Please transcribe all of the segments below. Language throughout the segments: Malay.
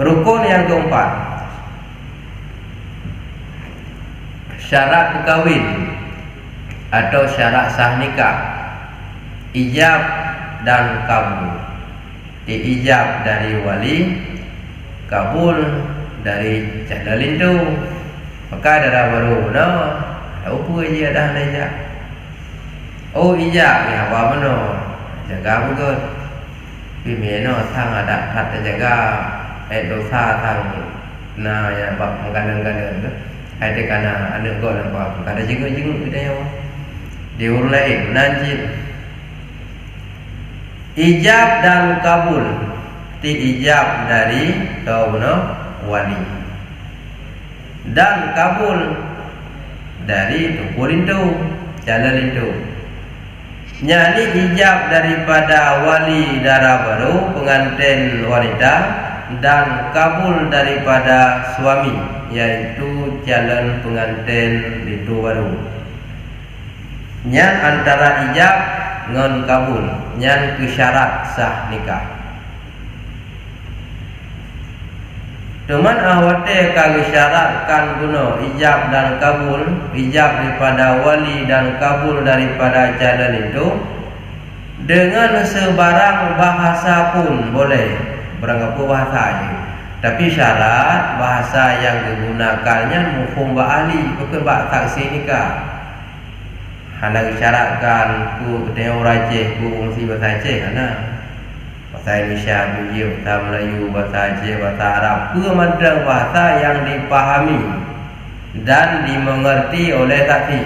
Rukun yang keempat, syarat kawin atau syarat sah nikah, ijab dan kabul. Diijab dari wali, kabul dari calon itu. Maka darah baru apa je dah ijab. Oh ijab ya apa mana? Jaga betul. Pimeno tang ada hat jaga dosa tang na ya bab mengandang-gandang tu. Ada kana anak gol apa? Kada jenguk-jenguk kita ya. Diurlain nanti ijab dan kabul. Ti ijab dari wali dan kabul dari tukurin tu jalan itu. Nyali ijab daripada wali darah baru pengantin wanita dan kabul daripada suami, yaitu jalan pengantin itu baru. Nyan antara ijab ngan kabul, nyan kesyarat sah nikah. Teman awate kami syaratkan guna ijab dan kabul, ijab daripada wali dan kabul daripada jalan itu dengan sebarang bahasa pun boleh, beranggapu bahasanya. Tapi syarat bahasa yang digunakannya mufhum ba'ali, bukan bak taksi nikah. Hendak syaratkan ku tengok rajih ku fungsi bahasa Aceh bahasa Indonesia, Bujir, bahasa Melayu, bahasa Aceh, bahasa Arab, kemadang bahasa yang dipahami dan dimengerti oleh saksi.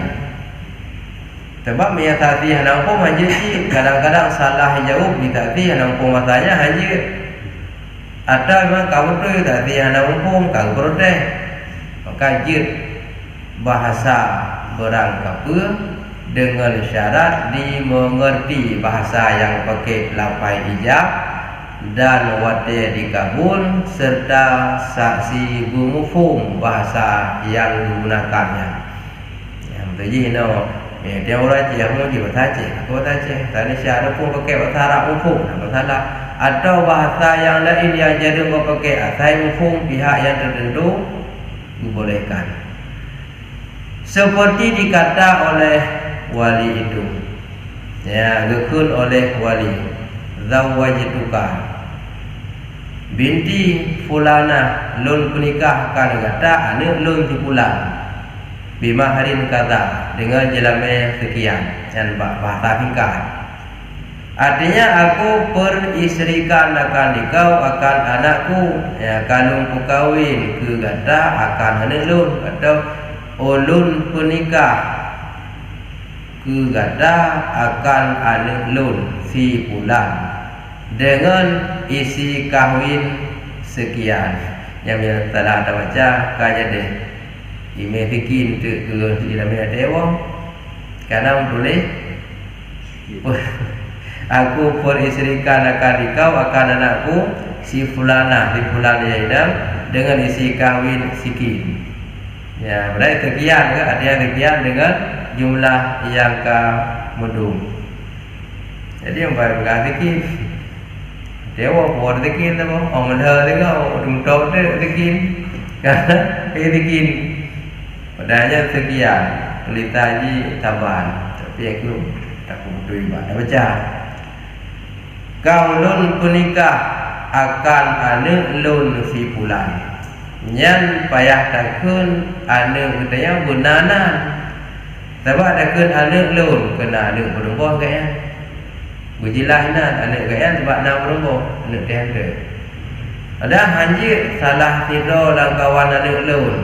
Sebab minyak saksi hendak pun haji si kadang-kadang salah jawab di saksi hendak pun masanya haji. Ada memang kau tu saksi hendak pun kau protes. Maka jid bahasa berangkap dengan syarat dimengerti bahasa yang pakai lapai ijab dan wate dikabul serta saksi bumufum bahasa yang digunakannya. Yang terjadi dia orang Aceh yang menguji bahasa Aceh, aku bahasa Aceh, tadi syarat pun pakai bahasa Arab mufum, masalah. Atau bahasa yang lain yang jadi pakai asai mufum pihak yang tertentu dibolehkan. Seperti dikata oleh wali itu, ya, gekun oleh wali, zawajtuka binti fulana, lun kunikahkan kata anak lun ti fulan bimaharin kata dengan jelame sekian, dan bahasa singkat. Artinya aku peristrikan akan dikau akan anakku, ya, kalung kawin ke kata akan anak lun atau ulun penikah ke gada akan anak lun si pulan dengan isi kahwin sekian. Yang telah ada baca kaya deh ime bikin tu ke dalam dewa karena boleh aku peristrikan akan dikau akan anakku si fulana di bulan Yaidam dengan isi kahwin sekian. Ya, berarti sekian ke ada sekian dengan jumlah yang mudum. Jadi yang baru berkata dewa buat tekin tu, orang dah tengok dungtau tu tekin, kerana tekin. Padahal sekian, pelitaji taban. Tapi aku tak betul ibadah baca. Kau lun penikah akan anak lun si pulan. Yang payah takun anak katanya benanan. Sebab takun anak lun kena anak perempuan kaya. Berjilah anak kaya sebab nak perempuan anak tanda. Ada hanjir salah tidur lang kawan anak lun.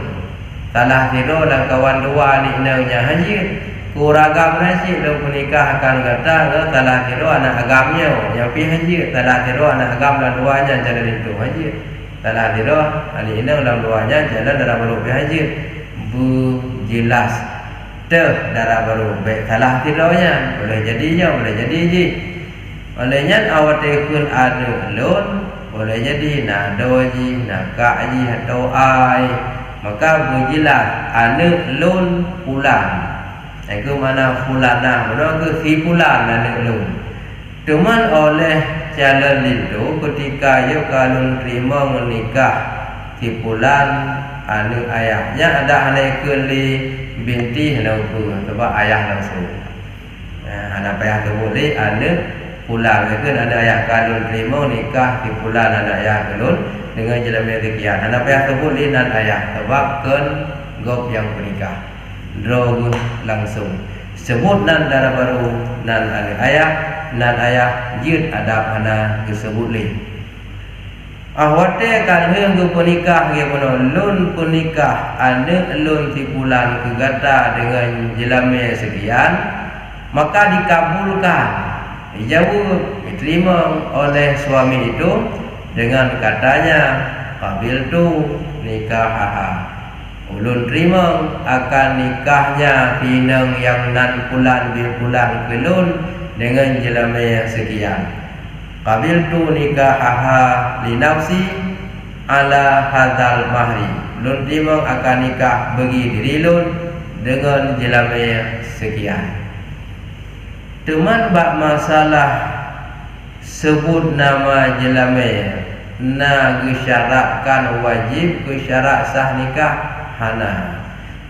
Salah tidur lang kawan dua ni nanya hanjir. Kuragam nasi lun penikah akan kata salah tidur anak agamnya. Yang pi hanjir salah tidur anak agam dan duanya cara itu hanjir. Salah tidur ali inang dalam duanya jalan darah baru haji bu jelas teh darah baru baik salah tidurnya boleh jadinya boleh jadi ji olehnya awak tekun ada lon boleh jadi nak doji nak kaji atau ai maka bu jelas anak lon pulan itu mana fulana mana ke si pulan anak lon cuman oleh calon itu ketika ia kalau terima menikah di bulan anu ayahnya ada anak keli binti hendak sebab ayah langsung. Anak ayah tu boleh anak pulang kan ada ayah kalun terima nikah di bulan anak ayah kalun dengan jelema sekian. Anak ayah tu boleh nan ayah sebab kan gop yang menikah. Drogun langsung. Sebut nan darah baru nan anak ayah jid adab ana disebut leh. Ahwate kan heung ke penikah ge mono lun penikah anak lun di bulan kegata dengan jelema sekian maka dikabulkan dijawab diterima oleh suami itu dengan katanya qabiltu nikahaha ulun terima akan nikahnya pinang yang nan bulan bil bulan kelun dengan jelema sekian qabiltu nikahaha li nafsi ala hadzal mahri ulun terima akan nikah bagi diri lun dengan jelema sekian. Teman bak masalah sebut nama jelema na gesyaratkan wajib gesyarat sah nikah hana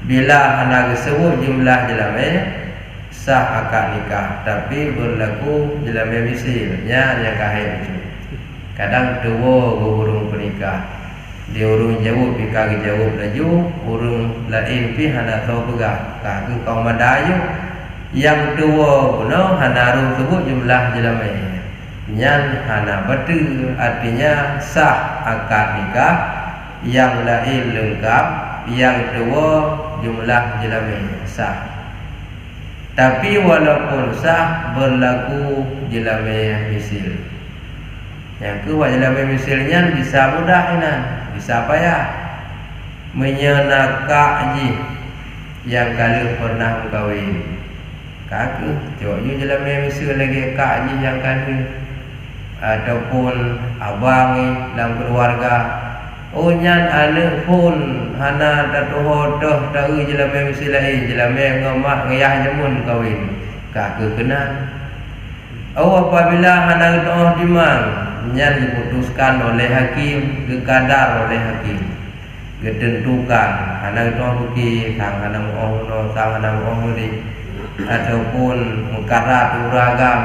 bila hana sebut jumlah jelema sah akad nikah tapi berlaku jelema misalnya yang kahit itu kadang tua urung penikah dia urung jauh pika jauh laju urung lain pi hana tahu pegah ka kaum madayu yang tua puno hanaru sebut jumlah jelema nyan hana betul artinya sah akad nikah yang lain lengkap yang tua jumlah jelema sah tapi walaupun sah berlaku jelema misil yang kedua jelema misilnya bisa mudah bisa payah menyenaka yang kali pernah berkahwin kakak jauhnya jelema misil lagi kak yang kali ataupun abang dalam keluarga oh nyan anak pun hana tatuhodoh tahu jelema misil lain jelema ngemak ngayah jamun kawin kakak kenal oh apabila hana toh dimang nyan diputuskan oleh hakim kekadar oleh hakim ditentukan hana toh buki sang hana mohon sang hana mohon di ataupun mengkarat uragam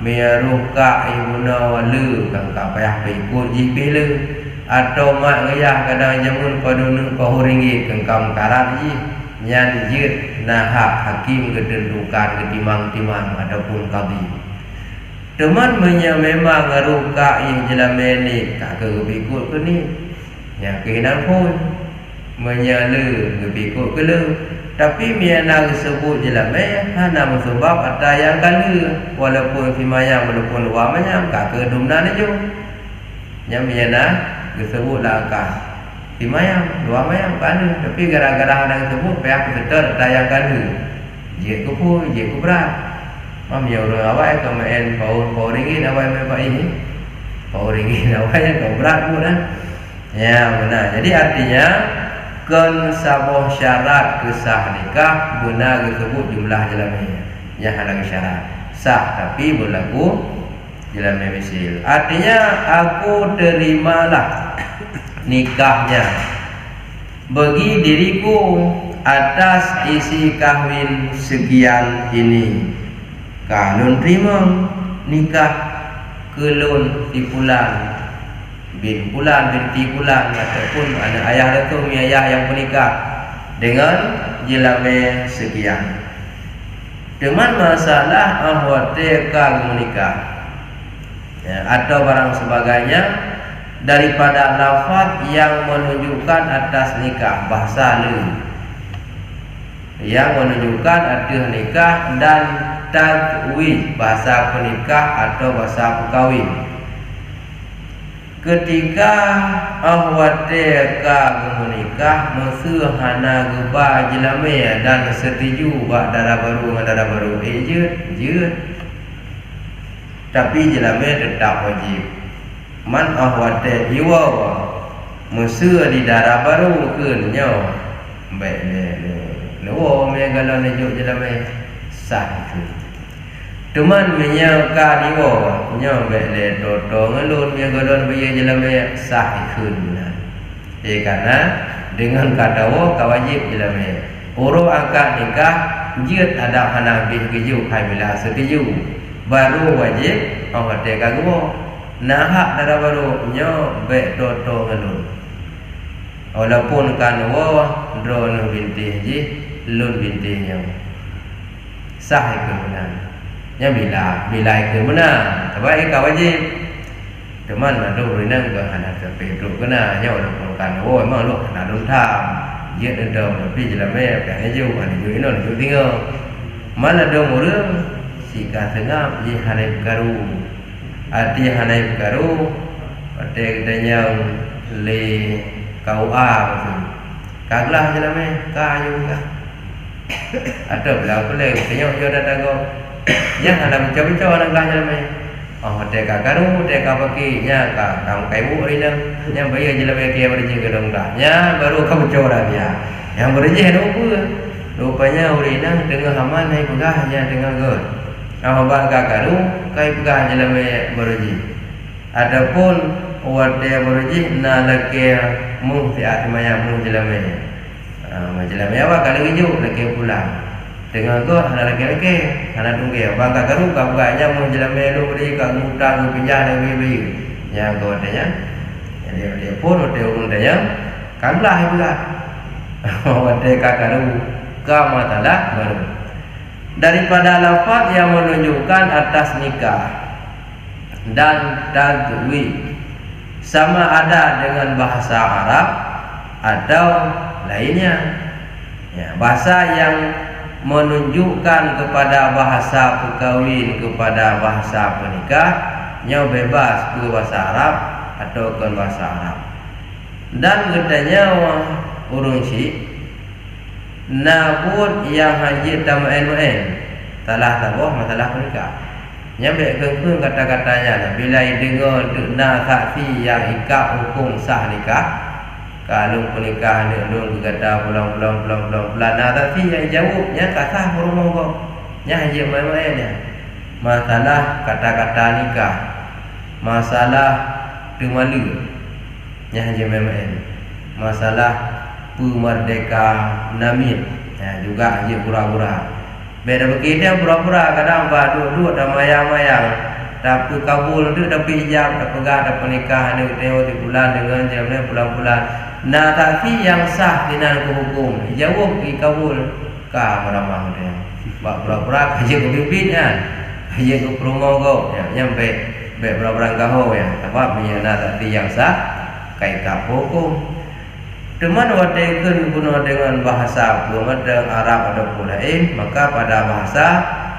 meruka ibuna walu kang kapayah pikul jipile atau mak ngayah kadang jamun padunu kau ringgit kang kam karat ji nyan jid nah hakim ketentukan ketimang-timang ataupun qadi teman memang ngaruka yang jelema ni kakak pikul ke ni yang kehinan pun menyalu pikul ke le tapi miana sebut jelema hana sebab ada yang kali walaupun fimayang walaupun wamanya kakak dumna ni jo yang miana disebutlah kah fimayang dua mayang kali tapi gara-gara ada sebut pihak betul ada yang kali je ku berat mam ya orang awak ke main pau ringgit awak main ini pau ringgit awak yang berat pun ya benar jadi artinya kan sabuh syarat kesah nikah benar disebut jumlah jelema yang ada syarat sah tapi berlaku jelema misil artinya aku terimalah nikahnya bagi diriku atas isi kahwin sekian ini kalun terima nikah kelun di bulan bin bulan binti bulan ataupun anak ayah atau mi ayah yang menikah dengan jelema sekian dengan masalah ahwate kang menikah ya, atau barang sebagainya daripada lafaz yang menunjukkan atas nikah bahasa lu yang menunjukkan atas nikah dan tazwij bahasa penikah atau bahasa perkawin ketika ahwate kang menikah meseuh hana geba jelema dan setuju bak darah baru jeut tapi jelema tetap wajib man ahwate jiwa meseuh di darah baru ke nyo baik le me galau nejuk jelema sah itu Teman menyaka diwo nya bele toto ngelun nya godon biya jelame sah ikun. Karena dengan kata wo kawajib jelame. Uru akad nikah jiat ada anak biju kamila setuju. Baru wajib orang teka gua. Nah dara baru nya be toto ngelun. Walaupun kan wo drone binti ji lun binti nya. Sah ikun benar. Nya bila ikut benar tapi ika wajib teman madu renang ke anak sampai duduk kena nya walaupun kan emang lu anak dun tham dia dendam tapi jelame pengen jauh ada jauh ini jauh tinggal mana ada orang si katengah ji hanai karu arti hanai karu pada katanya le KUA betul kaglah jelame kayu kah ada belau boleh tengok dia dah dago yang ada bincang-bincang orang lain jelame. Oh, teka karu, teka pakai nya ka kamu kaibu rina. Yang bayar jelame kia berje ke dong dah. Nya baru kamu coba dia. Yang berje apa? Rupanya urina dengan haman naik pegah nya dengan gol. Ah bangka karu, kai pegah jelame berje. Adapun wate berje na lake mung tiat maya mung jelame. Jelame apa kalau hijau lake pulang. Dengan tu anak laki-laki anak tunggu bangka karu bangkanya mau jalan melu beri kat mutang pinjah dan bibi yang kau tanya dia pun dia urun tanya kamlah pula wate kakaru kamatalah baru daripada lafaz yang menunjukkan atas nikah dan tazwij sama ada dengan bahasa Arab atau lainnya bahasa yang menunjukkan kepada bahasa perkahwin kepada bahasa penikah nya bebas ke bahasa Arab atau ke bahasa Arab dan katanya urung si nabut yang haji tamain talah tabuh masalah penikah nya baik kengkeng kata-katanya bila dengar na saksi yang ikat hukum sah nikah kalau pernikahan ni dulu kata pulang nah tapi yang jawabnya kata rumah kau nya haji main-main masalah kata-kata nikah masalah temalu nya haji main-main masalah pemerdeka namit juga haji pura-pura beda begitu pura-pura kadang dua ada mayang-mayang tapi kabul tu tapi hijab tak pegang ada pernikahan ni tengok di bulan dengan jamnya bulan-bulan nah tapi yang sah dengan hukum jawab di kabul ka meramah dia bak pura-pura kerja ke pimpin kan kerja ke promo kau nyampe pura-pura kau sebab punya nah tapi yang sah kai ka hukum teman watekeun guna dengan bahasa dengan Arab ataupun lain maka pada bahasa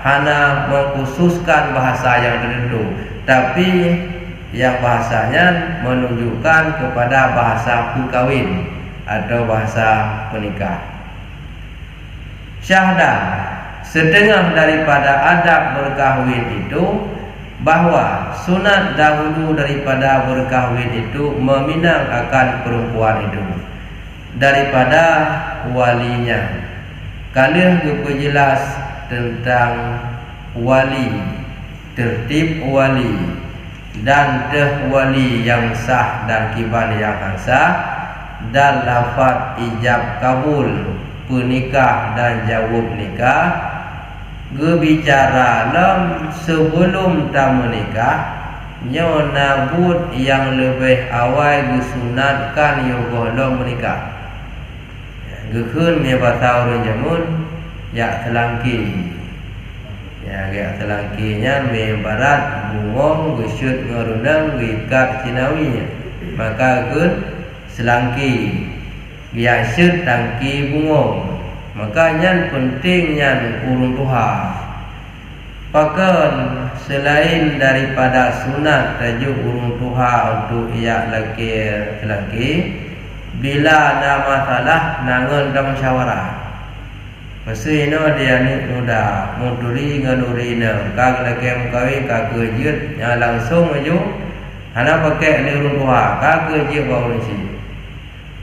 hanya mengkhususkan bahasa yang tertentu tapi yang bahasanya menunjukkan kepada bahasa perkahwin atau bahasa penikah. Syahdah setengah daripada adab berkahwin itu bahwa sunat dahulu daripada berkahwin itu meminang akan perempuan itu daripada walinya. Kalian jelas tentang wali, tertib wali dan wali yang sah dan kiban yang sah dan lafaz ijab kabul pernikah dan jawab nikah berbicara dalam sebelum tak menikah nyo nabut yang lebih awal disunatkan yo golong menikah gekeun me batau jamun ya telangki ya telangkinya me barat bungong gesut ngarundang gikat cinawi maka geun selangki ya syut tangki bungong maka nyan penting nyan urung tuha pakan selain daripada sunat tajuk urung tuha untuk ia laki bila ada masalah nangan dalam musyawarah mesti ino dia ni muda muduri ngadurina kag laki mukawin kag kejut yang langsung maju hana pakai ni urung tuha kag kejut bau nasi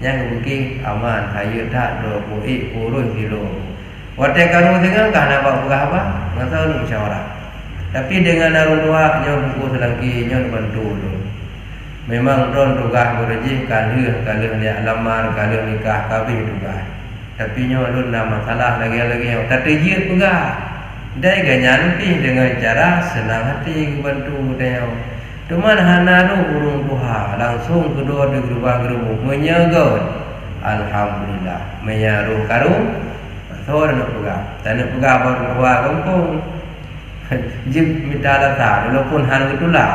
yang mungkin aman ayo tak 20 kilo watai kanu tengah kan apa apa masa musyawarah Tapi dengan arung doa nyo buku selangki nyo bantu tu. Memang don tugas berjih kalih dia lamar kalih nikah kabeh tugas. Tapi nyo lun na masalah lagi strategi juga. Dai ganyan pi dengan cara senang hati bantu dia. Teman hanaru urung tuha langsung kedua di gerubah-gerubuk menyegot. Alhamdulillah menyaru karung so nak pegang. Tak nak pegang baru keluar kampung. Jip minta datang walaupun hang itulah.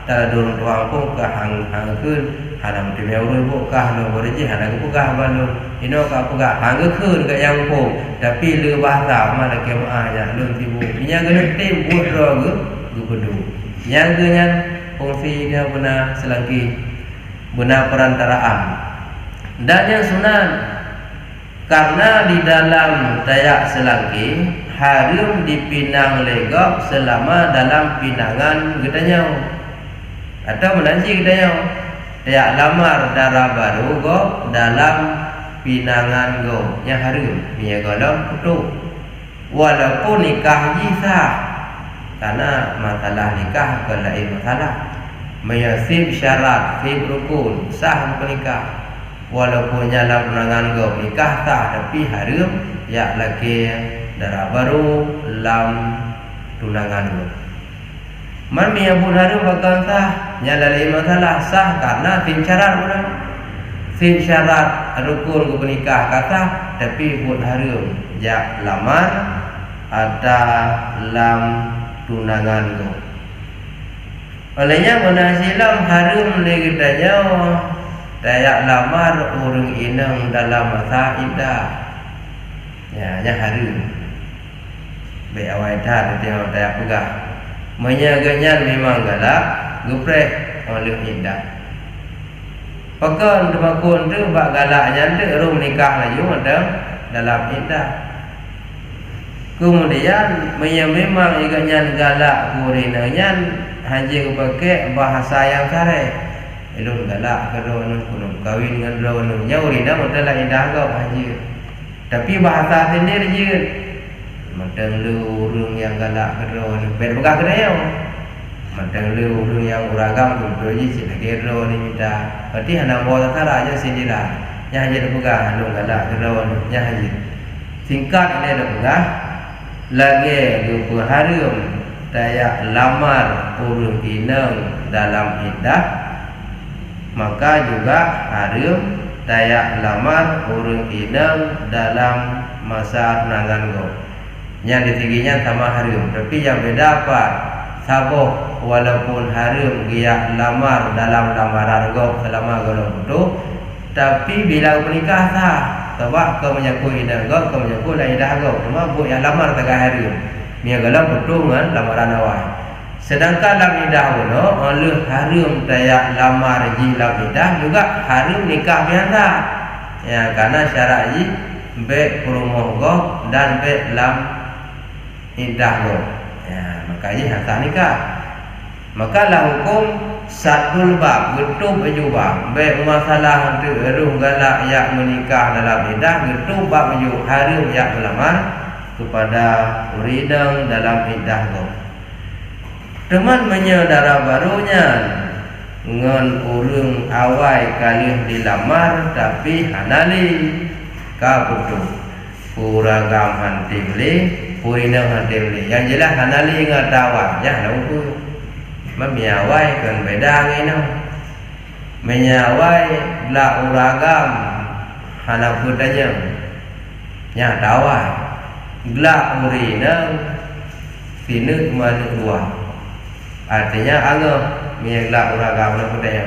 Tak dorong tuang pun ke hang keun hanam ti meu ibu kah no berji hanam ku kah balun. Ino ka pegang hang keun ke yang pun. Tapi le bahasa mana ke ma ya lun tibu. Nya gena tim buat ro ge pedu. Yang genyan fungsi dia benar selagi benar perantaraan. Dan yang sunan karena di dalam tayak selangki harum dipinang legok selama dalam pinangan gedanyau atau menanji gedanyau tayak lamar darah baru go dalam pinangan go yang harum punya golong putu walaupun nikah sah karena masalah nikah ke lain masalah menyasib syarat sib rukun sah menikah walaupun dalam penangan go nikah sah tapi harum ya laki darah baru lam tunangan go man pun harum bakal sah nyalai masalah sah karena tim syarat pula tim syarat rukun go menikah kata tapi pun harum ya lamar ada lam tunangan go olehnya menasilam harum lagi tanya tayak lamar urang inang dalam masa iddah. Ya, nya harum. Be awai dah tengok tayak pegah. Menyaganyan memang galak, geprek oleh iddah. Pakan temakun tu bak galaknya tu rum nikah laju ada dalam iddah. Kemudian memang iganyan galak kurinanyan haji pakai bahasa yang syar'i. Elok galak kerono kuno kawin dengan rono nyaurina modal indah kau haji. Tapi bahasa sendiri je. Madang lu urang yang galak kerono ben begah kedayau. Madang lu urang yang uragam tu ji sila kero ni minta. Berarti hana bawa tara aja sendirilah. Nya haji begah lu galak kerono nya haji. Singkat ini begah lagi lu harum tayak lamar urang inang dalam iddah maka juga harum tayak lamar urang inang dalam masa tunangan go. Yang ditingginya sama harum, tapi yang beda apa? Saboh walaupun harum dia lamar dalam lamaran go selama golong itu, tapi bila menikah sah, sebab kau menyaku inang go, kau menyaku laidah go, cuma bu yang lamar tegak harum. Dia golong putungan lamaran awal. Sedangkan lam idah bono oleh harum tayak lamar ji lam idah juga harum nikah biasa. Ya karena syarat ji be perumoh go dan be lam idah go. Ya maka ji hasah nikah. Maka lah hukum sadul bab getub bab be masalah tu eruh galak yak menikah dalam idah getub bab ju harum yak melamar kepada uridang dalam idah go. Teman menyedara barunya ngan urang awai kalih dilamar tapi hanali ka putu uragam hantimli puinang hantimli yang jelas hanali ngatawa ya lawu mamiawai kan beda ngino menyawai la uragam hana putanya nya tawa gla urinang sinu manu dua. Artinya anggap miyak uragam nak kudanya.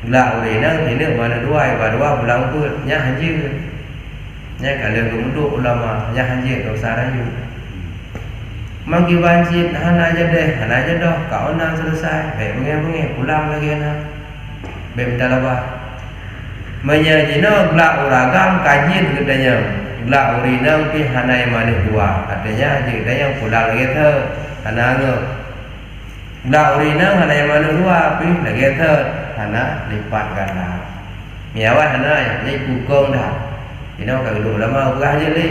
Gelak urinang ini mana dua, dua pulang tu nya haji. Nya kalau kemudian ulama nya haji tak usah rayu. Magi banjir hana aja deh, hana aja dah. Kau nak selesai, bengi pulang lagi nak. Minta labah. Menyajino gelak uragam kajin kudanya. Gelak urinang pi hana yang mana dua. Artinya haji kudanya pulang lagi tu. Hana anggap. Dak urina hana yang mana dua api lagi third hana lipat ganda. Miawai hana yang ni kukong dah. Ino ka gedung lama berah je le.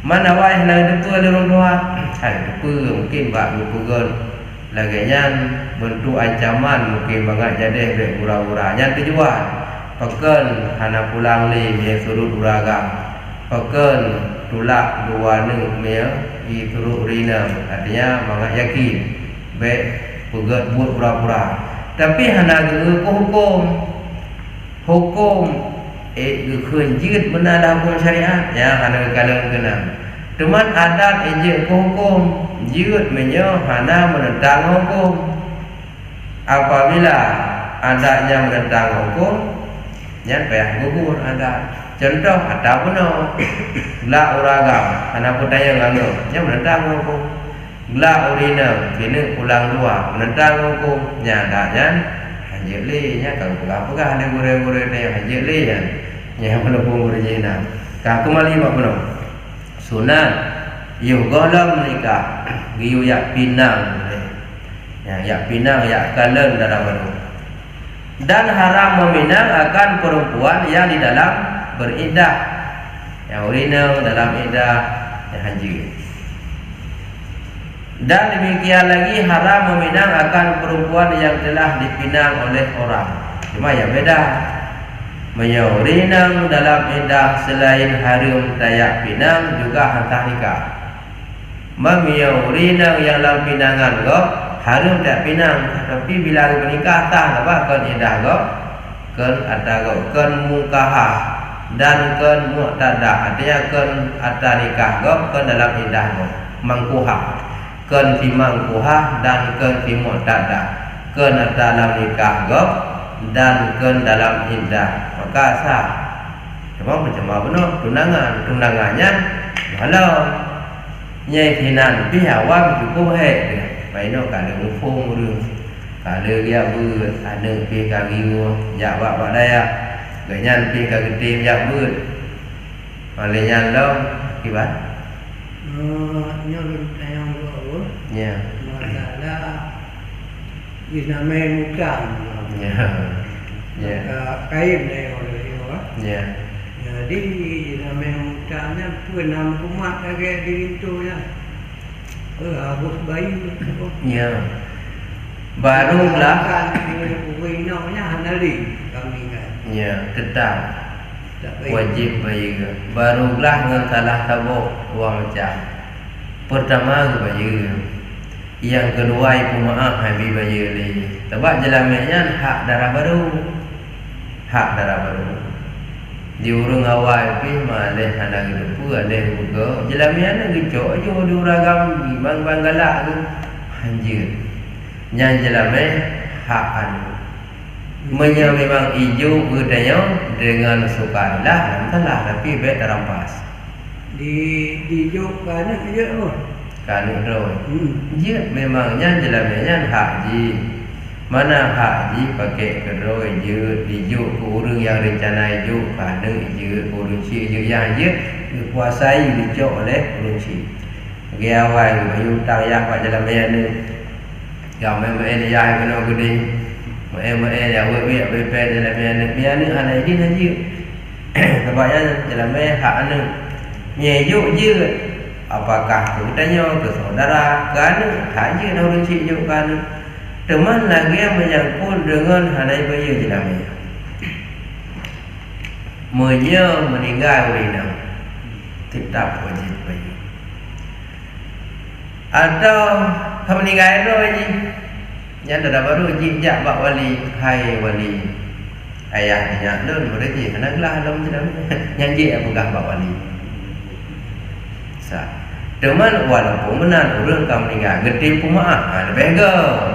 Mana wai hana depu le rong doa. Hai depu mungkin bak bukugon. Laganya bentuk ancaman mungkin banget jadi be ura-ura nya tujuan. Peken hana pulang li me surut uraga. Peken tulak dua ne me i surut rina. Artinya banget yakin be pegat buat pura-pura. Tapi hana ge hukum keun jid menada hukum syariat ya hana kalang kenang. Teman adat eje hukum jid menyo hana menentang hukum. Apabila adatnya menentang hukum, nya payah gugur adat. Contoh ada puno la uragam hana budaya nganggo nya menentang hukum. La urina kini pulang dua menentang hukum nya adanya hajeli nya kang pegah-pegah ada gure-gure teh hajeli nya nya melepung berjina ka kembali bab beno sunat yu golam nikah giu yak pinang ya yak pinang yak kalen dalam beno dan haram meminang akan perempuan yang di dalam beriddah yang urina dalam iddah ya haji. Dan demikian lagi haram meminang akan perempuan yang telah dipinang oleh orang. Cuma yang beda. Menyaurinang dalam iddah selain haram tayak pinang juga hantah nikah. Menyaurinang yang dalam pinangan go haram tak pinang. Tapi bila bernikah tah apa kan iddah go kan ada go kan mukahah dan kan mu'tadah. Artinya kan ada nikah go kan dalam iddah go mangkuhah. Ken timang kuhah dan ken timur tadah, ken dalam nikah gop dan ken dalam iddah maka sah. Cuma macam apa tunangannya kalau nyai hinan pihawa cukup he pai no kalau ngufung urang kalau dia ber ada pi kaki ya bak daya ganyan pi ka gede ya ber malenya lo kibat nyolong tayang dua ya masalah dinamai muka ya ya kain deh oleh ya jadi dinamai mukanya penam kumat lagi dirintunya habis bayi ya barulah kan winaunya hanali kami kan ya tetap wajib bayi barulah dengan salah tabuk uang macam pertama ke bayi yang kedua ibu maaf habis bayi li sebab jelamnya hak darah baru diurung awal pi malih anak depu ada buka jelamnya ngecok aja diuragam bang galak tu anjir yang jelamnya hak anu Menya memang hijau budaya dengan sukarlah telah tapi baik terampas. Di hijau kanan dia tu. Kanan roh. Dia memangnya jelamnya hak ji. Mana hak ji pakai kedua je hijau ke orang yang rencana hijau kanan je orang si je yang je dikuasai hijau oleh orang si. Dia awal hutang yang pak jelamnya ni. Gamai dia kena gede. Em ya we BP dalam yang ni anak ini saja. Sebabnya dalam hak anu nyejuk je apakah keutanya ke saudara kan hak je orang cik juk kan teman lagi yang menyangkut dengan hanai bayi dalam meninggal urina tetap wajib bayi atau meninggal itu wajib yang dah baru jijak bak wali hai wali ayahnya lun berarti henaklah dalam dalam yang je apakah bak wali sa teman walaupun benar orang kamu meninggal gede pemaaf lebih ke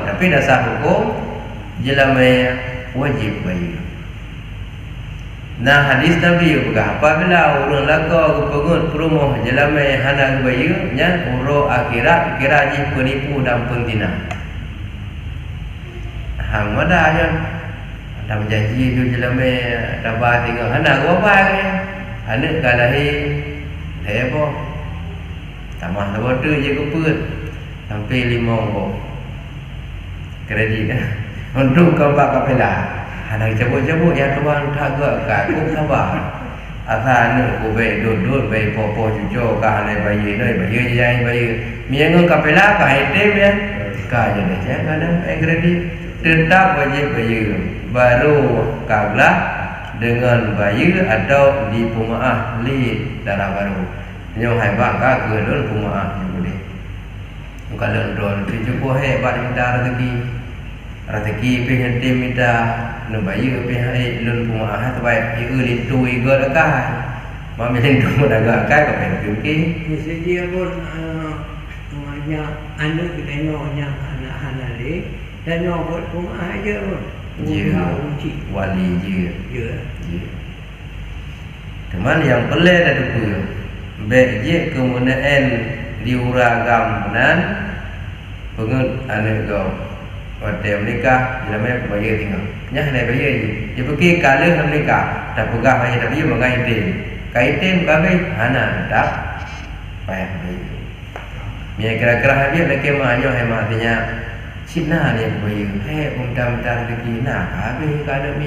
tapi dasar hukum jelamai wajib bayi. Nah hadis Nabi juga apabila orang laga kepengut perumah jelamai hana bayi nya uro akhirat kira ji penipu dan pentina. Hang mana aja ada janji tu jelamai dapat tinggal hana apa ke anak kalahi hebo tambah dapat tu je keput sampai 5 orang kredit untuk kau bak kapela hana cabut-cabut yang tuan tak gak kat kau sabar asal ni ku baik duduk baik popo cucu kah le bayi noi bayi jai bayi miang kapela kah item ya kah je dah kadang kredit tetap wajib bayi baru kablah dengan bayi atau di pumaah li darah baru nyo hai bang ka ke don pumaah ni boleh kalau don cukup hebat minta rezeki pengen tim minta no bayi pe hai lun pumaah tu baik li tu igo dekat mami len tu daga kai ko pen ki mesti dia pun nya anu kita nya anak le dan nya buat pumaah aja pun wali je ya teman yang pelik ada tu baik je kemudian diuragam benan pengut ane go hotel nikah dalam bayar tinggal nya hanai bayar je dia pergi kala nikah tak pegah bayar tapi mengai tin kaitin kabe hana tak payah bayar dia kira-kira habis lagi mahnya hematnya Sina ni bayar minta rezeki nak habis kadang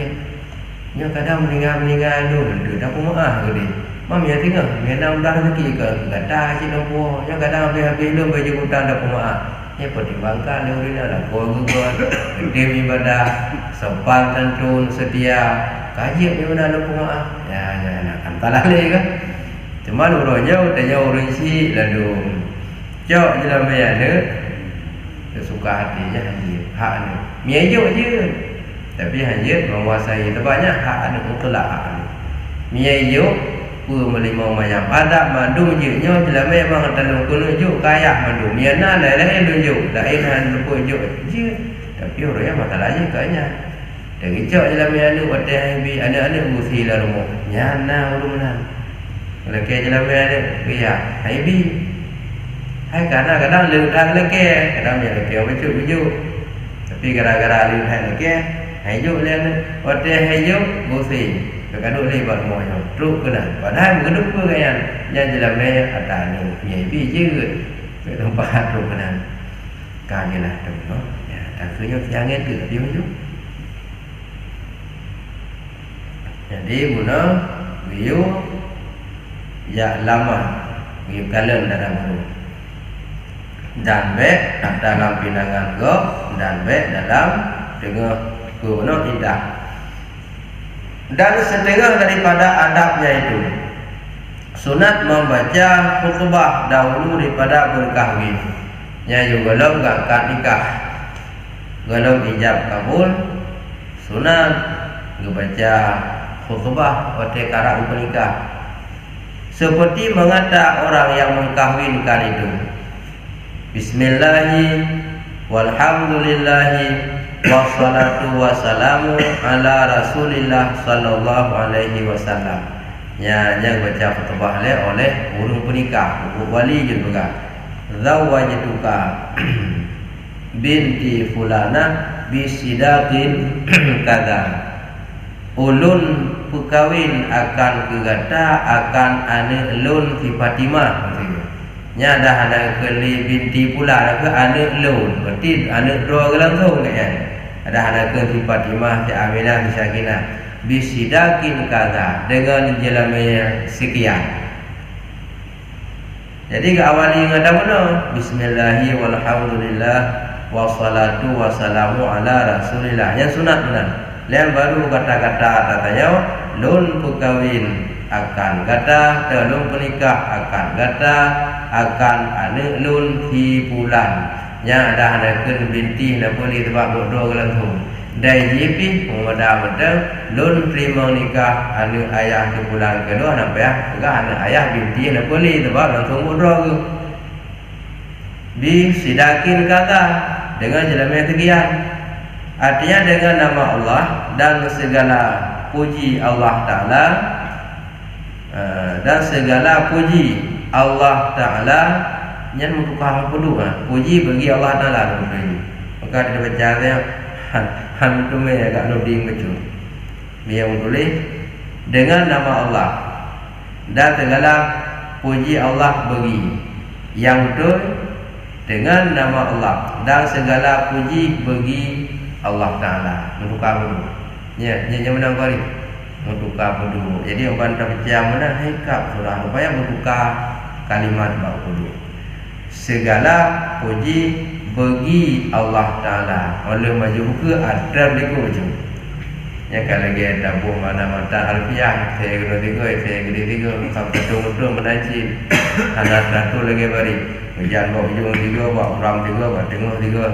nya kadang meninggal tu dah pumaah ke dia mam ya tengok menam dah rezeki ke kata cik lembu nya kadang habis belum baju hutang dah pumaah ni pertimbangkan dia urina lah gua dia ibadah sopan santun setia kaji ni mana lu pumaah ya nak antalah le kan cuma urangnya udahnya urang si lalu jauh dalam bayar suka hatinya hanya hak ni miajuk je tapi hanya menguasai banyak hak ni mutlak hak ni miajuk pun melimau mayam adab mandum je nyo jelah memang tanung kunjuk kaya mandum miana lain tunjuk lain han kunjuk je tapi orang masalahnya kanya dari cok jelah mianu hotel habi anak-anak musi la rumah nyana urumna laki jelah mianu ya habi hai kadang-kadang lewat lagi kadang dia lagi baju tapi gara-gara lewat lagi hayu lain hotel hayu musi kadang lebar moyo truk kena padahal geduk pun kan yang jelas me ada ni VIP je ke tempat truk kena kagelah tu no ya akhirnya tiangin ke dia baju jadi guna view ya lama view kalian dalam guru dan baik dalam pinangan go dan baik dalam dengan guna indah dan setengah daripada adabnya itu sunat membaca khutbah dahulu daripada berkahwin nya juga kalau enggak nikah kalau ijab kabul sunat membaca khutbah oleh karak bernikah seperti mengata orang yang mengkahwinkan itu bismillahi walhamdulillahi wassalatu wassalamu ala rasulillah sallallahu alaihi wasallam yang baca khutbah oleh urung penikah wali juga zawajtuka binti fulana bisidaqin kada ulun pekawin akan kegata akan ane elun si Fatimah nya dah ada keli binti pula ke ane elun berarti ane dua langsung kan ada ke si Fatimah si Aminah si Sakinah bisidakin kada dengan jelamnya sekian jadi ke awali ngada mana bismillahi walhamdulillah wassalatu wassalamu ala rasulillah yang sunat benar lain baru kata-kata katanya lun pekawin akan kata telung penikah akan kata akan ane lun si bulan yang ada binti nak boleh tempat bodoh langsung dari JP mudah-mudahan lun terima nikah ane ayah ke bulan kedua nak ya enggak ane ayah binti nak boleh tempat langsung bodoh ke bisidakin kata dengan jelamnya sekian artinya dengan nama Allah dan segala puji Allah Ta'ala dan segala puji Allah Ta'ala yang membuka penuh puji bagi Allah Ta'ala maka dia baca dia hantume agak nuding betul dia menulis dengan nama Allah dan segala puji Allah bagi yang betul dengan nama Allah dan segala puji bagi Allah Ta'ala membuka penuh ya yang menang kali bertukar kudu. Jadi orang terpecah mana hikap surah supaya bertukar kalimat bab kudu. Segala puji bagi Allah Taala. Oleh maju ke adab liku je. Ya kalau lagi ada buah mana mata alfiah saya kena tiga sampai betul menajib. Anak satu lagi bari. Hujan bawa ujung tiga, bawa ram tiga, bawa tengah tiga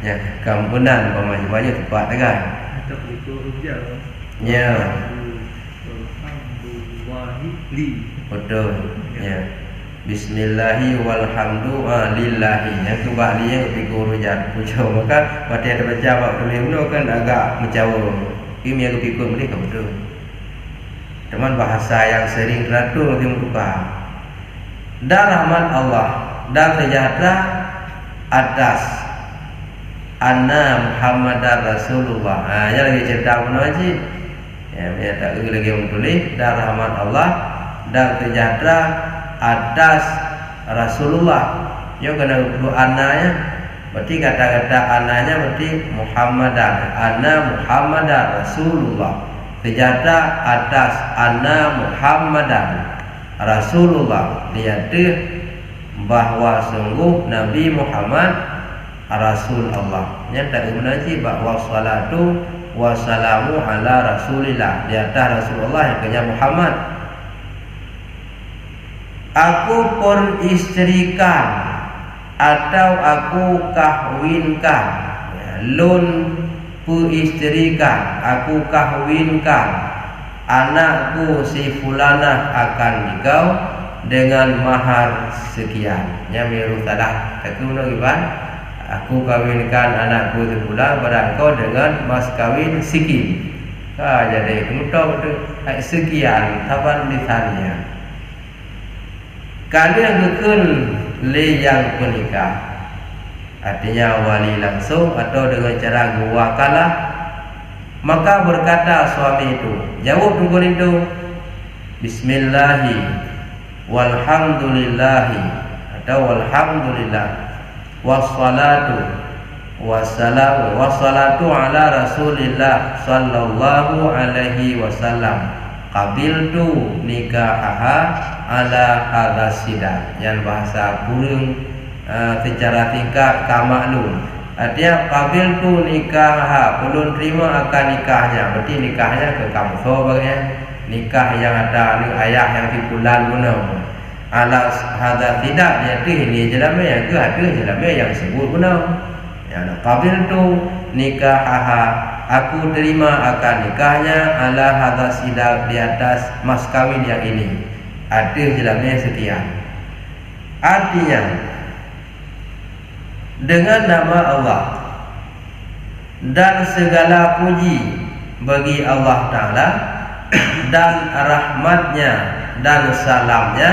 ya. Kampunan pemaju-maju tepat kan. Atau itu hujan. Ya. Betul. Ya. Bismillahi walhamdu lillahi. Yang tu bahlinya kepiku rujat pucau. Maka pada ada baca bab tulis ni kan agak mencawa. Ini yang kepiku mereka betul. Teman bahasa yang sering teratur nanti bertukar. Dan rahmat Allah dan sejahtera atas anna Muhammadar Rasulullah. Ya lagi cerita pun wajib. Ya tak lagi orang tulis dan rahmat Allah dan sejahtera atas Rasulullah. Yo kena dua ananya. Berarti kata-kata ananya berarti Muhammadan. Anna Muhammadan Rasulullah. Sejahtera atas anna Muhammadan Rasulullah. Lihat bahawa sungguh Nabi Muhammad Rasul Allah. Nyata menaji bahawa salatu wassalamu ala Rasulillah. Di atas Rasulullah yang kenya Muhammad. Aku peristrikan atau aku kahwinkan. Lun peristrikan, aku kahwinkan anakku si fulanah akan nikah dengan mahar sekian. Yang miru salah. Aku nak aku kahwinkan anakku si fulan pada engkau dengan mas kahwin sekian. Jadi kemudian betul sekian taban ditanya. Kalian kekun le yang penikah. Artinya wali langsung atau dengan cara wakalah. Maka berkata suami itu, jawab tunggu itu, Bismillahi walhamdulillahi atau walhamdulillah wassalatu wassalamu wassalatu ala Rasulillah sallallahu alaihi wasallam. Qabiltu nikahaha ala hadha sidaq. Yang bahasa kurung secara tingkat kamaklum. Artinya qabiltu nikahaha, ulun terima akan nikahnya. Berarti nikahnya ke kamso bagian. Nikah yang ada ni ayah yang dipulan guna. Ala hadha sidaq dia ini jelama yang ke ada jelama yang sebut guna. Ya qabiltu nikahaha, aku terima akan nikahnya ala hadha sidaq di atas mas kawin yang ini. Ada jelasnya sekian. Artinya dengan nama Allah dan segala puji bagi Allah Ta'ala dan rahmatnya dan salamnya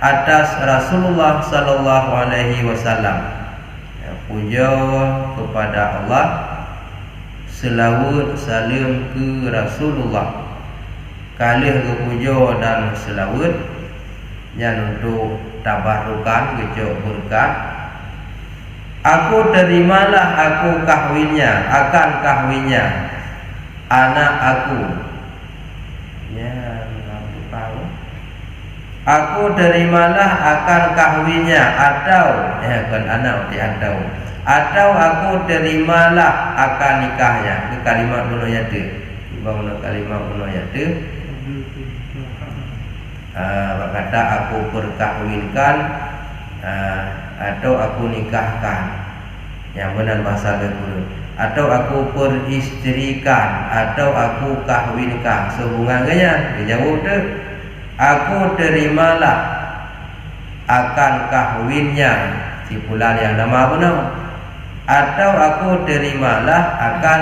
atas Rasulullah Sallallahu Alaihi Wasallam. Puja kepada Allah, selawat salam ke Rasulullah. Kalih ke puja dan selawat yang untuk tabarukan kecok berkat. Aku terimalah aku kahwinnya, akan kahwinnya anak aku. Ya, aku tahu. Aku terimalah akan kahwinnya atau kan anak atau aku terimalah akan nikahnya. Ke kalimat bunuh yaitu. Bangun kalimat bunuh yaitu. Berkata aku perkahwinkan atau aku nikahkan. Yang benar bahasa Guru. Atau aku peristrikan atau aku kahwinkan. Sehubungannya dijawab tu, aku terimalah akan kahwinnya si fulan yang nama benar. Atau aku terimalah akan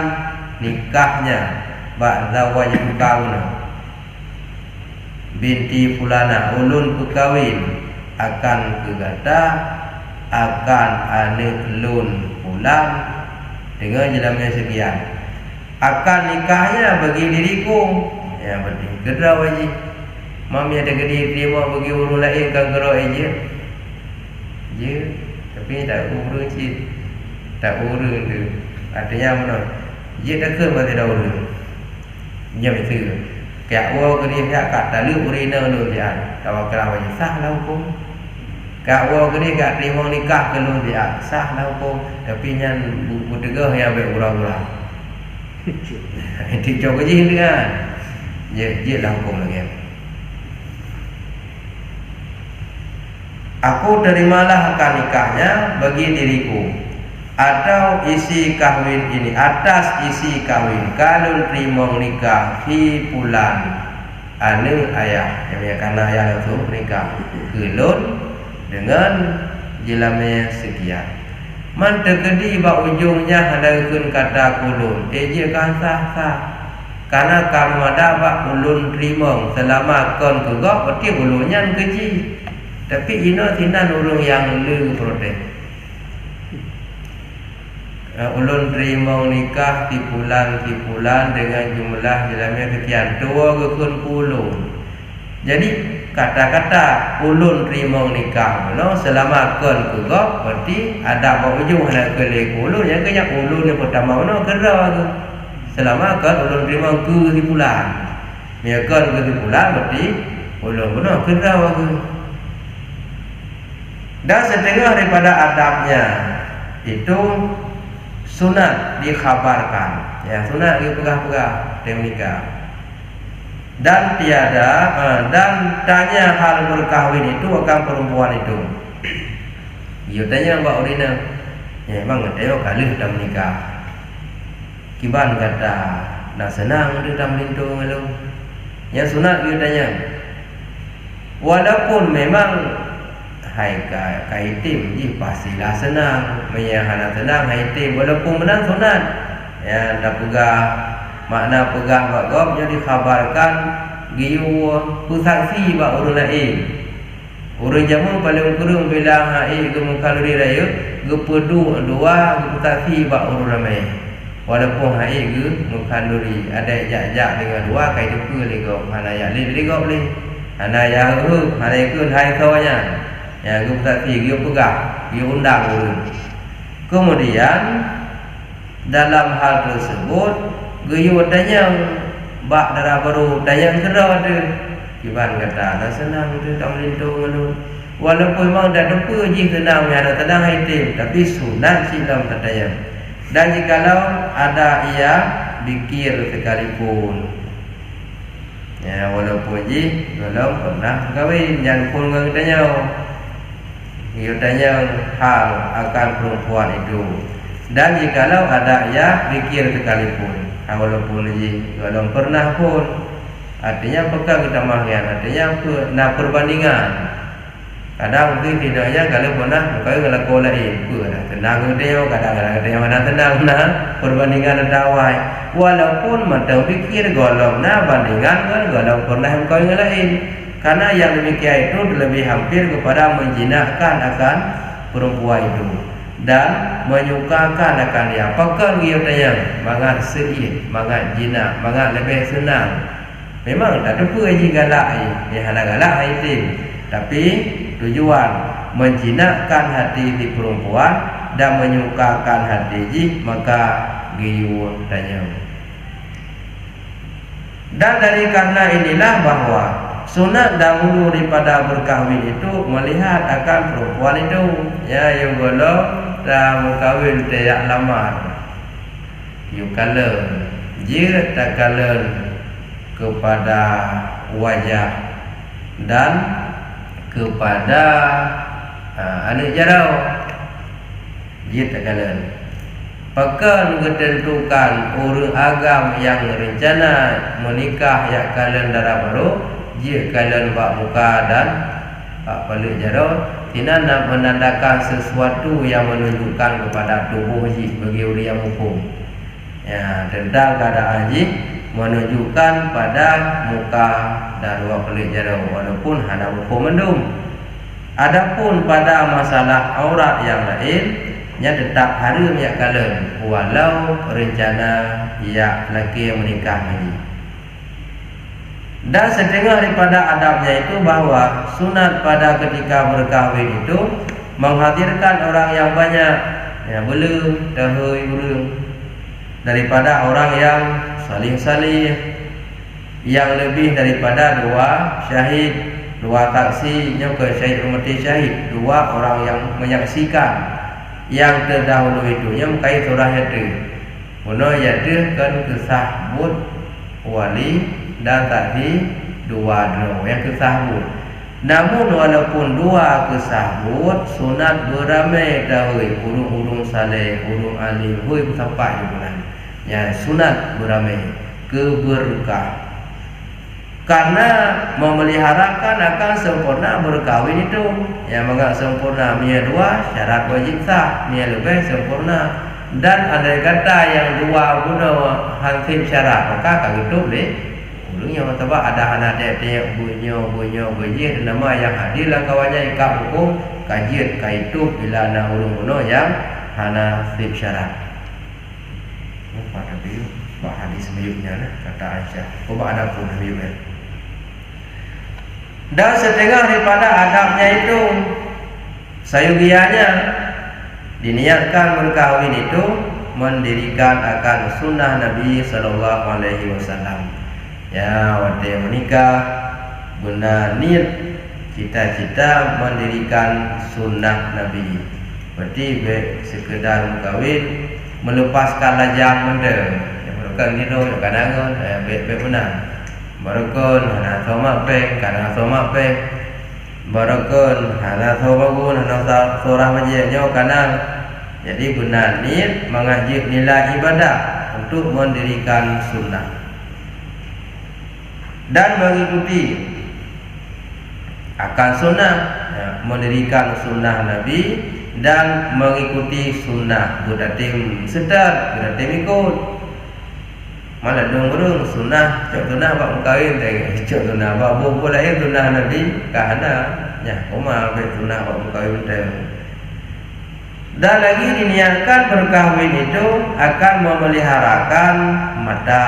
nikahnya ba'da wajib kauna binti fulana, ulun pekawin akan kegata akan anak lun fulan dengan jelamnya sekian. Akan nikahnya bagi diriku. Ya berarti gerau wajib. Mami ada gede terima bagi orang lain kan gerau aja. Je, tapi tak urus je. Tak urus tu. Artinya mana? Je tak ke pada dah urus. Jam itu. Kaya wa kini pihak kat talu urina lu dia. Tawa kelawa sah lah hukum. Kak wa kini kak terima nikah ke lu dia. Sah lah hukum. Tapi nyan budegah yang berurang-urang. Itu coba je kan. Je lah hukum lagi. Aku terimalah akad nikahnya bagi diriku atau isi kahwin ini atas isi kahwin kalau terima nikah fi bulan anu ayah yang karena ayah itu nikah kelon dengan jelamnya sekian man terkedi ba ujungnya hadakeun kata kulun je kan sah karena kamu ada ba ulun terima selama kon kegok berarti ulunnya keji tapi ino tinan urung yang lu protes. Ulun terima nikah di bulan dengan jumlah jelamnya sekian 20. Jadi kata-kata ulun terima nikah no selama kon kegok berarti ada ujung nak kelek ulun yang kena ulun yang pertama no kera tu. Selama kon ulun terima ke di bulan. Dia kon ke di bulan berarti ulun no kera tu. Dan setengah daripada adabnya itu sunat dikhabarkan, ya sunat dipegah-pegah nikah. Dan tiada dan tanya hal berkahwin itu akan perempuan itu. Dia tanya Mbak Urina, ya emang tengok kali dah menikah. Kiban kata, nak senang dia dah melindung lu. Yang sunat dia tanya. Walaupun memang hai kaitim ji pastilah senang menyahana senang haitim walaupun menang sunat ya dah pegah makna pegah bagop jadi khabarkan giu pusaksi ba urun lain urun jamu paling kurung bila hai ke kalori raya gepedu dua pusaksi ba urun ramai walaupun hai ke kalori ada jak-jak dengan dua kai depa lego mana ya lego boleh ana ya ana ikut hai sawanya ya gua tak dia pegang, dia undang urun. Kemudian dalam hal tersebut, gua tanya bak darah baru, tanya kera ada. Kiban kata, nak senang tu tak melindung lu. Walaupun memang dah depa je senang ada tenang haitim, tapi sunat silam tak tanya. Dan jikalau ada ia bikir sekalipun, ya walaupun je belum pernah kahwin, jangan pun dengan tanya. Dia tanya hal akan perempuan itu. Dan jikalau ada ya fikir sekalipun, walaupun belum pernah pun, artinya apakah kita mahian, artinya apa? Nak perbandingan. Kadang mungkin tidaknya kalau pernah kau ngelakuin lain, tenang dia, kadang-kadang dia mana tenang nah perbandingan dawai. Walaupun mata fikir golong nah bandingan kan golong pernah kau ngelain. Karena yang demikian itu lebih hampir kepada menjinakkan akan perempuan itu dan menyukakan akan dia. Apakah dia tanya mangat sedih, mangat jinak, mangat lebih senang. Memang tak ada apa yang galak ni galak itu. Tapi tujuan menjinakkan hati di perempuan dan menyukakan hati ji maka dia tanya. Dan dari karena inilah bahwa sunat dahulu daripada berkahwin itu melihat akan perempuan itu ya yang belum dah berkahwin tidak lamar you kala jika tak kala kepada wajah dan kepada anak jarau jika tak kala Pakan ketentukan orang agam yang rencana menikah yang kalian darah baru jika kalian buat muka dan balik jarau tidak nak menandakan sesuatu yang menunjukkan kepada tubuh haji bagi orang yang hukum ya, tentang keadaan haji menunjukkan pada muka dan dua balik jarau walaupun hanya hukum mendung. Adapun pada masalah aurat yang lain nya tetap haram ya kalian walau rencana ya laki yang menikah haji. Dan setengah daripada adabnya itu bahawa sunat pada ketika berkahwin itu menghadirkan orang yang banyak ya belum tahui burung daripada orang yang salih-salih yang lebih daripada 2 syahid, 2 saksi yang ke syahid mati syahid, 2 orang yang menyaksikan yang terdahulu itu yang kai surah yaitu Mula yaitu kan kesahbut wali dan saksi 2 yang kesahbut. Namun walaupun 2 kesahbut, sunat beramai dahului urung-urung saleh, urung alim, hui sampai bulan. Ya sunat beramai keberkah. Karena memeliharakan akan sempurna berkahwin itu. Yang menganggap sempurna punya 2 syarat wajib sah, punya lebih sempurna. Dan andai kata yang 2 guna hansip syarat, maka akan hidup deh. Ulungnya sebab ada anak dia bunyo nama yang hadir lah kawannya ikap hukum kajian kaitu bila nak ulung guna yang hana sip syarat. Pada biu bah hadis meyuknya lah kata Aisyah. Ubah ada pun meyuknya. Dan setengah daripada adabnya itu sayugianya diniatkan berkahwin itu mendirikan akan sunnah Nabi sallallahu alaihi wasallam. Ya, waktu menikah guna niat cita-cita mendirikan sunnah Nabi. Berarti sekedar berkahwin melepaskan lajang benda. Yang merupakan dino kadang-kadang baik benar. Barakun hana somak pek, kadang somak pek. Barakun hana somagun, hana surah majidnya kadang. Jadi guna niat mengajib nilai ibadah untuk mendirikan sunnah dan mengikuti akan sunnah, ya, mendirikan sunnah Nabi dan mengikuti sunnah budatim sedar, budatim ikut. Malah dong sunnah, cak sunnah bak mengkawin teh, cak sunnah bak bobo lahir sunnah Nabi, kahana, ya, koma bak sunnah bak mengkawin teh. Dan lagi diniatkan berkahwin itu akan memeliharakan mata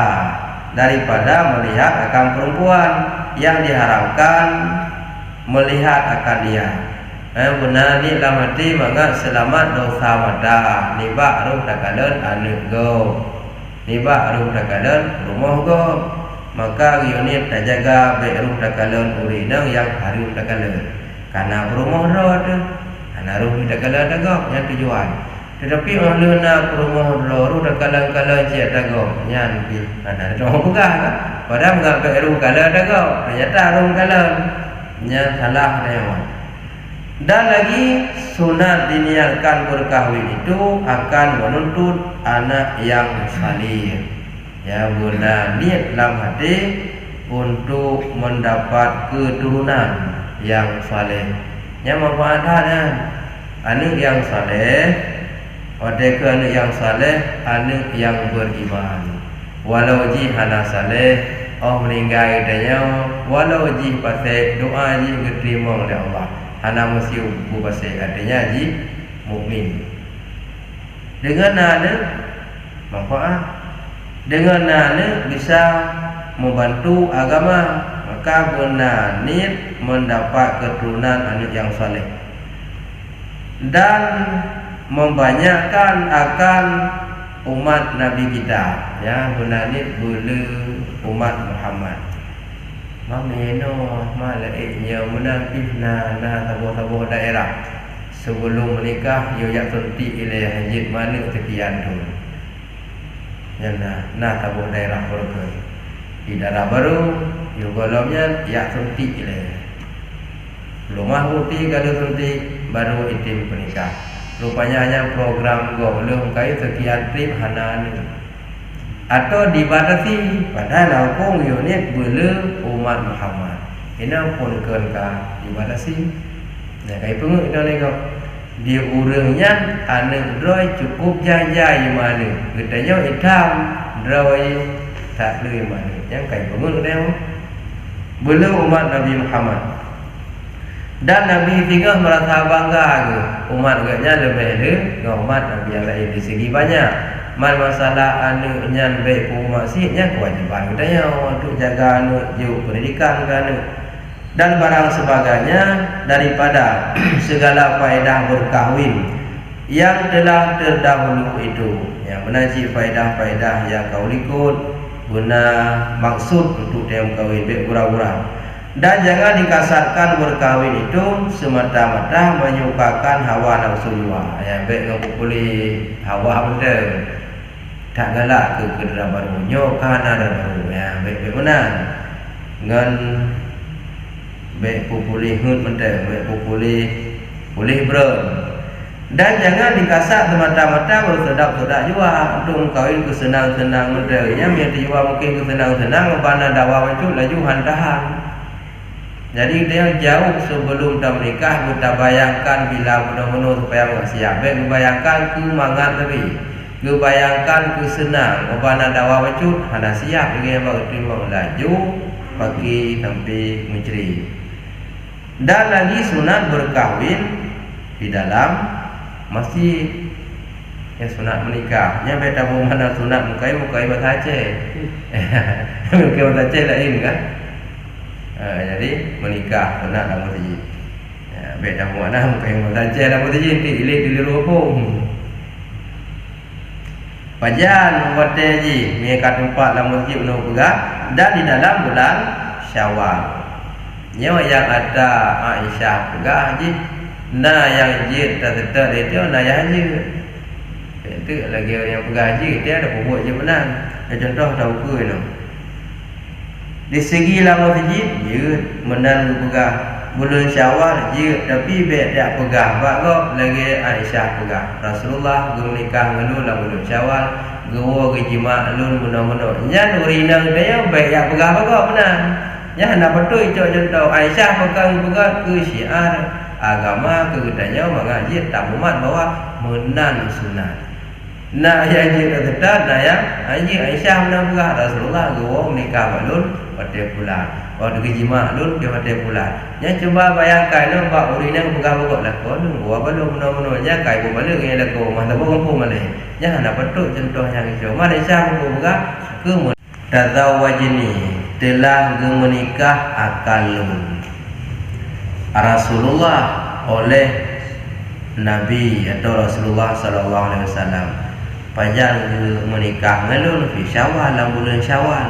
daripada melihat akan perempuan yang diharamkan melihat akan dia. Benar ni dalam hati maka selamat dosa mata. Nibak ruh takalan anu go. Nibak ruh takalan rumah go. Maka unit tak jaga baik ruh takalan urinang yang harum takalan. Karena rumah roh tu. Karena ruh takalan tagap yang tujuan. Tetapi oleh nak rumah roh dah kalang-kalang cia tagap nyan pi. Ana dah bukan kan? Padahal enggak ruh kalang tagap. Ternyata ruh kalang nyan salah dia. Dan lagi sunat diniatkan berkahwin itu akan menuntut anak yang salih. Ya, guna niat dalam hati untuk mendapat keturunan yang saleh. Yang manfaatnya anak yang saleh, oleh kerana yang saleh, anak yang beriman. Walau ji hana saleh, meninggal dia, walau ji pasal doa ji diterima oleh Allah. Hana mesti ubu pasal artinya ji mukmin. Dengan anak manfaat, dengan anak bisa membantu agama, maka guna niat mendapat keturunan anak yang saleh dan membanyakkan akan umat Nabi kita, ya, guna niat bulu umat Muhammad. Mameno malaiknya menafihna na tabuh-tabuh daerah sebelum menikah yo yak sunti ilai hajit mana sekian tu. Ya na tabuh daerah berke. Di daerah baru yo golongnya yak sunti ilai. Rumah putih kada sunti baru itim menikah. Rupanya hanya program golong kai sekian trip hana ni. Atau dibatasi padahal hukum unit bela umat Muhammad. Ina pun kenka dibatasi. Nah, kai pengut ina nego. Dia urangnya anak droi cukup jajai mana. Katanya hitam droi tak leh mana. Yang kai pengut nego. Bela umat Nabi Muhammad. Dan Nabi tinggal merasa bangga ke umat agaknya lebih le umat Nabi yang lain di segi banyak. Masalah anu nyan baik maksiatnya kewajiban kita untuk jaga anu jauh pendidikan kan dan barang sebagainya daripada segala faedah berkahwin yang telah terdahulu itu yang menaji faedah-faedah yang kau ikut guna maksud untuk dia berkahwin, baik gurau-gurau. Dan jangan dikasarkan berkahwin itu semata-mata menyukakan hawa nafsu jiwa. Ya, baik ngepukuli hawa benda. Tak galak ke kedera baru, nyokan ada baru. Ya, baik benar. Dengan baik pukuli hut benda, baik pukuli boleh beron. Dan jangan dikasak semata-mata bersedak-sedak juga untuk kahwin ke senang-senang benda. Yang dia jiwa mungkin ke senang-senang, mana dakwah itu laju hantahan. Jadi dia jauh sebelum dah menikah, kita bayangkan bila benar-benar supaya siap. Baik bayangkan ke mangat tapi, ke bayangkan ke senang. Mana dakwah itu hana siap dengan yang terima laju pagi sampai menceri. Dan lagi sunat berkahwin di dalam masih ya sunat menikah. Nya beda mana sunat mukai bahasa Aceh. Mukai bahasa Aceh lain kan. Jadi menikah sunat dalam masjid. Ya, beda mana mukai bahasa Aceh dalam masjid di rupung. Pajan wate ji mereka tempat dalam masjid penuh pegah dan di dalam bulan Syawal. Nya yang ada Aisyah pegah ji. Nah yang jid tak tetap itu nah yang haji. Itu lagi yang pegaji dia ada pokok je menang. Contoh tahu ke no. Di segi lama haji dia menang pegah bulan Syawal je tapi be tak pegah bak lagi Aisyah pegah. Rasulullah menikah ngelu dalam bulan Syawal, gewa ke jima' lun benar-benar. Nya urina dia baik yang pegah bak menang. Nya nak betul contoh Aisyah pegah ke syiar agama kegetanya mengaji tak umat bahwa menan sunat. Nah yang jadi tetap nah yang haji Aisyah menambah Rasulullah gua menikah balun pada bulan. Waktu kejima lun dia pada bulan. Yang coba bayangkan lo bak urina pegah-pegah lakon gua balun benar-benarnya kai bu balik yang lakon masa bu kampung malih. Jangan dapat betul contohnya gitu. Mana Aisyah pegah ke tazawwajni telah menikah akalun. Rasulullah oleh Nabi atau Rasulullah sallallahu alaihi wasallam panjang menikah ngelun fi Syawal dalam bulan Syawal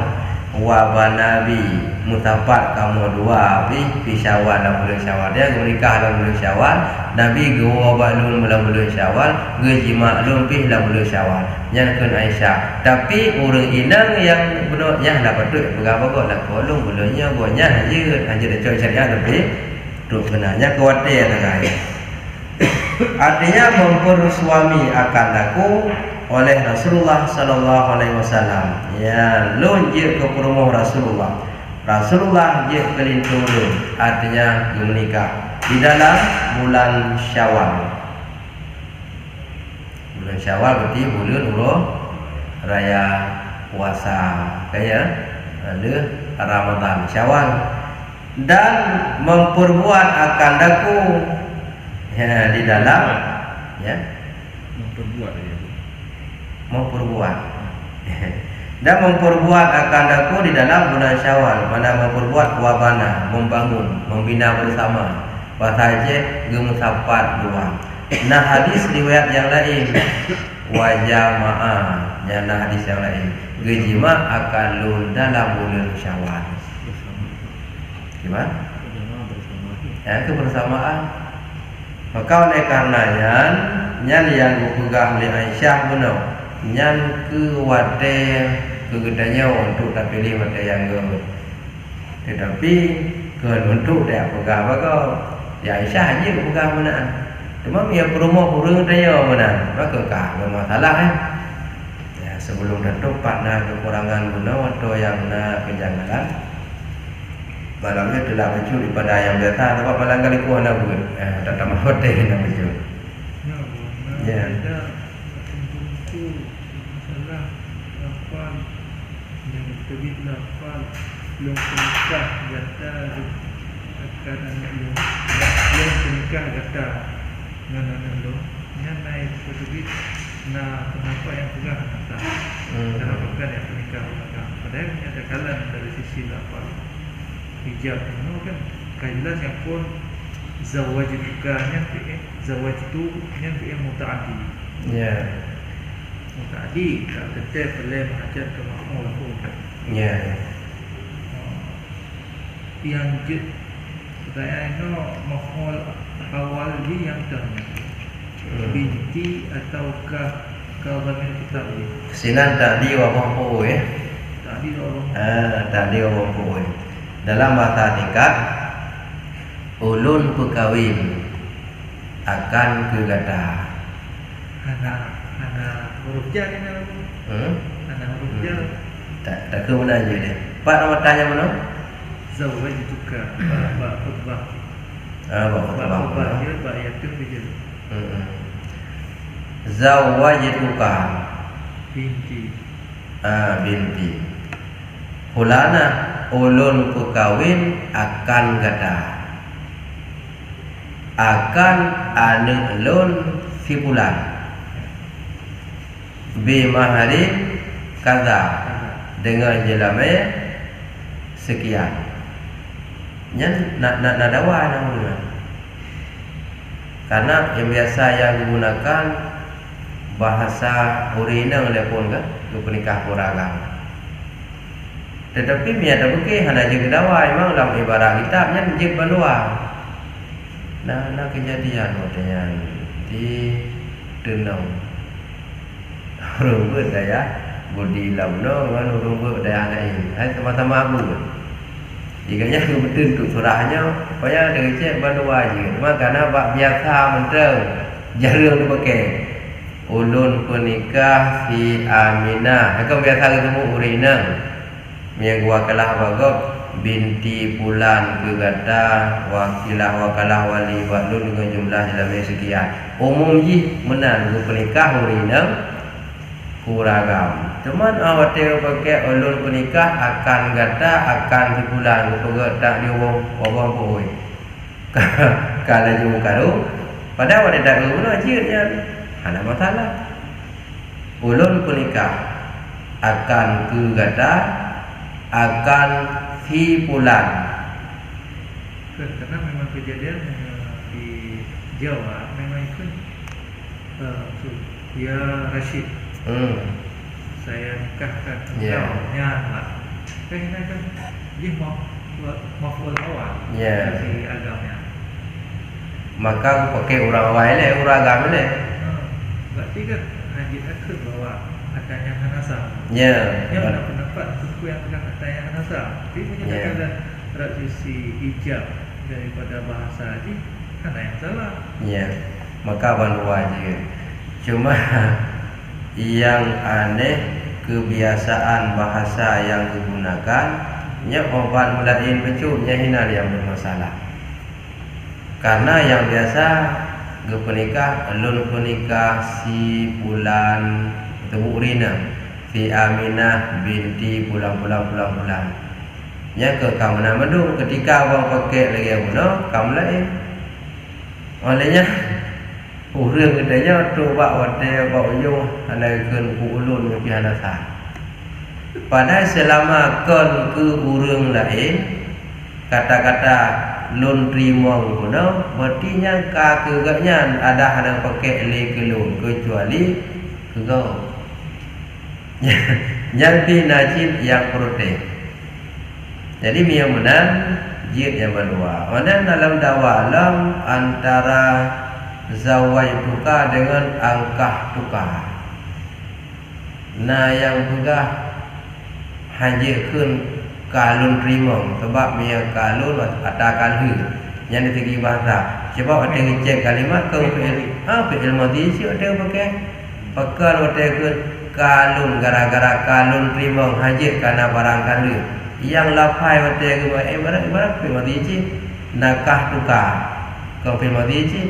wa Nabi mutapat kamu dua fi Syawal dalam bulan Syawal dia menikah dalam bulan Syawal Nabi gewa balun dalam bulan Syawal gejima lun fi dalam bulan Syawal yang kun Aisyah tapi orang inang yang benar yang dapat tu berapa lah kolong bulannya buahnya aja dah coy syariat tapi tu benarnya khawatir dengan artinya mempersuami akan laku oleh Rasulullah sallallahu alaihi wasallam. Ya, lunjir ke rumah Rasulullah. Rasulullah je kelinturun, artinya menikah di dalam bulan Syawal. Bulan Syawal berarti bulan raya puasa, kayak ada Ramadan Syawal. Dan memperbuat akan daku ya di dalam ya memperbuat dan memperbuat akan daku di dalam bulan Syawal. Mana memperbuat wabana, membangun, membina bersama. Bahasa Aceh gemusapat dua. Nah hadis riwayat yang lain wajamaah, ya nah hadis yang lain gejima akan lun dalam bulan Syawal. Gimana? Ya kebersamaan. Maka oleh karenanya nyan yang dipegang oleh Aisyah benar nyan ke wate kegedanya untuk tak pilih wate yang ke tetapi ke untuk dia pegang apa ya Aisyah aja pegang mana cuma dia promo burung dia mana maka kah bermasalah ya sebelum tentu partner kekurangan benar atau yang nak kejanggalan malamnya telah mencuri pada yang biasa sebab malam kali kuah nak buat tak tambah hotel nak mencuri ya masalah lafal yang terbit lafal belum menikah kata akan anak belum menikah kata dengan anak lo yang naik terbit nah kenapa yang pegang kata kenapa bukan yang menikah padahal ada kalan dari sisi lafal hijab itu kan kailan yang pun zawaj tukanya zawaj itu yang mutaaddi ya mutaaddi tak tetap boleh mengajar ke makmul pun Ya. Yang jid saya itu maf'ul awal di yang tanya binti ataukah dhamir kitab ni. Sinan tadi wa mampu ya. Tadi orang Tadi wa mampu. Dalam bahasa tingkat ulun pekawin akan kegata. anak huruf jar ni nama. Anak huruf jar. Tak ke mana je dia. Pak nama tanya mana? Zawaj juga ba khutbah. Bapak. Dia ba yakin bijil. Zawajtuka Binti. binti. Hulana ulun ku kawin akan gada. Akan anu ulun si bulan. Bi maharin kaza dengan jelame sekian. Nyan nak dawa namanya. Karena yang biasa yang digunakan bahasa Urina oleh pun kan, pernikah puragan. Tetapi miada buki hana je dawa memang dalam ibarat kitabnya je balua. Nah kejadian katanya di Tenong. Rumput daya budi launo kan rumput daya lain. Hai sama-sama abu. Jikanya betul untuk surahnya, pokoknya ada cek balua je. Cuma karena bak biasa mentang jarang dipakai. Ulun pernikah si Aminah. Aku biasa ketemu Urina. Yang wakalah bagok binti bulan kegata wakilah wakalah wali waklun dengan jumlah dalam sekian. Umum ji menang pernikah Urina kuragam. Cuman awak pakai ulun pernikah akan gata akan si bulan kepegat tak diwong wong poi. Kalau jumpa karu pada awak tak guna jinya. Ada masalah. Ulun pernikah akan kegata akan si bulan. Karena memang kejadian di Jawa memang itu dia Rashid. Saya nikahkan engkau lah. Kena kan dia maf'ul awal dari agamanya. Maka pakai orang awal le, orang agama le. Berarti kan haji akhir bawa katanya hanasa. Ya. Yang ada pendapat suku yang pegang katanya hanasa. Tapi menyatakan dari sisi ijab daripada bahasa haji kan yang salah. Ya. Maka bandua je. Cuma yang aneh kebiasaan bahasa yang digunakan nya obat mulain pecunya hina yang bermasalah. Karena yang biasa pernikah ulun pernikah si bulan tebu Urina si Aminah binti bulan. Nya ke kamu nama mendung ketika abang pakai lagi guna kamu lain. Olehnya urang katanya tu bak wate bak ujung anaikeun ku ulun pi hanasa. Padahal selama kon ke urang lain kata-kata lun trimong guna berarti nya ka kegaknya ada hadang pakai le kelun kecuali kegau. Yang pi najid yang protes. Jadi dia menang jid yang berdua. Mana dalam dawalam antara zawajtuka dengan angkahtuka. Nah yang pegah hajikeun kalun trimong sebab dia kalun atau kalhu yang di segi bahasa. Coba ada ngecek kalimat kau fi'il madhi si ada pakai pakar ada ke kalun gara-gara kalun trimong haji karena barang kalhu. Yang lafai ada ke ibarat fi'il madhi si nakahtuka. Kau fi'il madhi si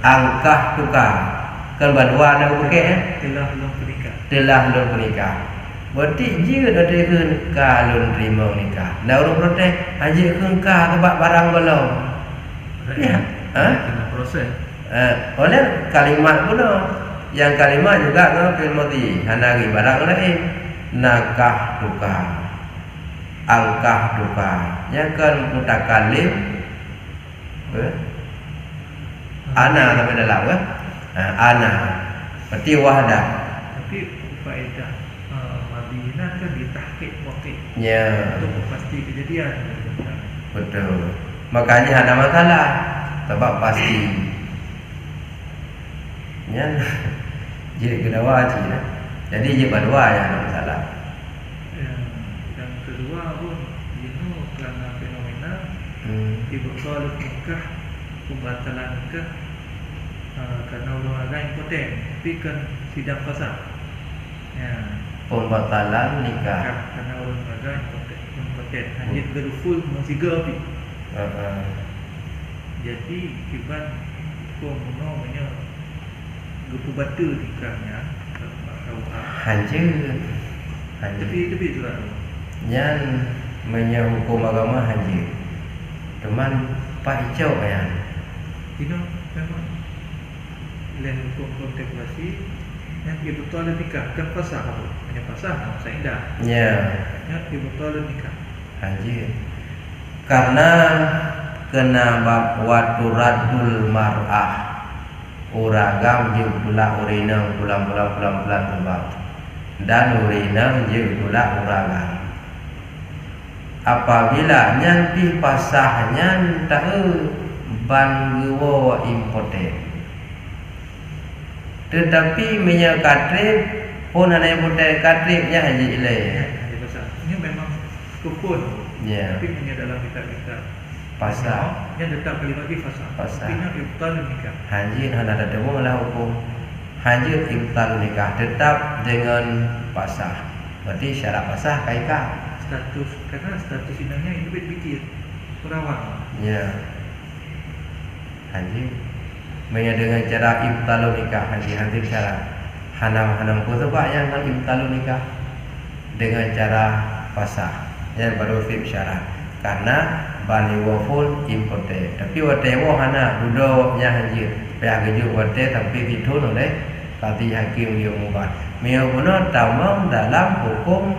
angkah tukar kan badua nak pakai telah belum pernikah berarti jika ada keun kalun terima nikah dah urang protes haji keun ka sebab barang belum ya kena proses oleh kalimat pun yang kalimat juga kan fil madhi hanari barang lain nakah tukar angkah tukar yang kan mutakalim ana sampai dalam kan? Ana. Berarti wahdah. Tapi faedah Madinah kan tahqiq waqi' Ya, untuk memastikan kejadian. betul. Makanya ada masalah sebab pasti. Ya, jadi kedua aja. Jadi je berdua yang ada masalah. Yang kedua pun jenuh kerana fenomena ibtal nikah, pembatalan nikah kerana olahraga impoten, tapi kan sidang fasad. Ya, Pembatalan nikah. kerana olahraga impoten. Hanya beruful masih gapi. Jadi kiban komuno punya gepu batu nikahnya Hancur. tapi tu lah. Yang menyahukum agama hancur. Teman Pak Icau yang Ini memang lain hukum kontemplasi yang betul nikah kan fasah apa? Hanya fasah nama saya indah. ya Yang betul nikah. hancur. Karena kena bab waturadul mar'ah. Uragam je pula urinang pulang sebab dan urinang je pula uragam. Apabila nyanti pasahnya tahu bangguo impoten. Tetapi minyak katrip pun ada impoten katripnya haji ilai. Hanya fasah. Ini memang rukun. Ya. Tapi hanya dalam kitab-kitab Pasah. yang tetap kali bagi fasah. Fasah. Tapi yang betul nikah. Haji hendak ada lah hukum. Haji ibtal nikah tetap dengan pasah. Berarti syarat pasah kaikah. Status karena status inangnya itu berpikir perawat. Ya. Haji Maya dengan cara ibtalu nikah. Haji syarat hanam kutubah yang ibtalu nikah dengan cara pasah. Yang baru fit syarat. Karena bani waful impote. Tapi wate wo hana duduknya haji. Pihak keju wate tapi ditun oleh kati hakim yang mubah. Mia guna tamam dalam hukum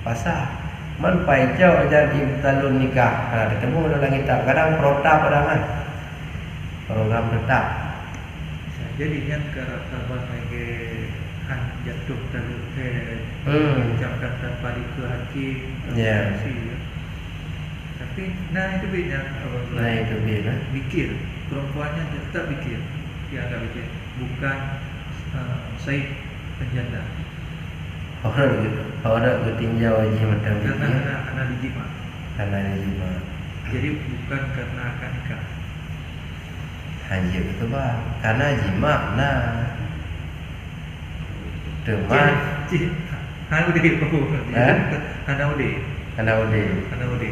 pasah. Man paicau ajar ibtalun nikah. Karena ketemu dalam kitab. Kadang protap padangan. Program tetap. Jadi yang karakter bagi jatuh dari ucapkan tanpa ke hakim. Ya. Tapi itu beda. Nah itu beda. Mikir perempuannya tetap mikir. Dia agak mikir. Bukan Said penjanda. Orang bertinjau haji macam itu. Karena dijima. Karena dijima. Jadi bukan karena akan nikah. Haji itu bah. Karena jima nah. Teman. Hana udah. Karena udah.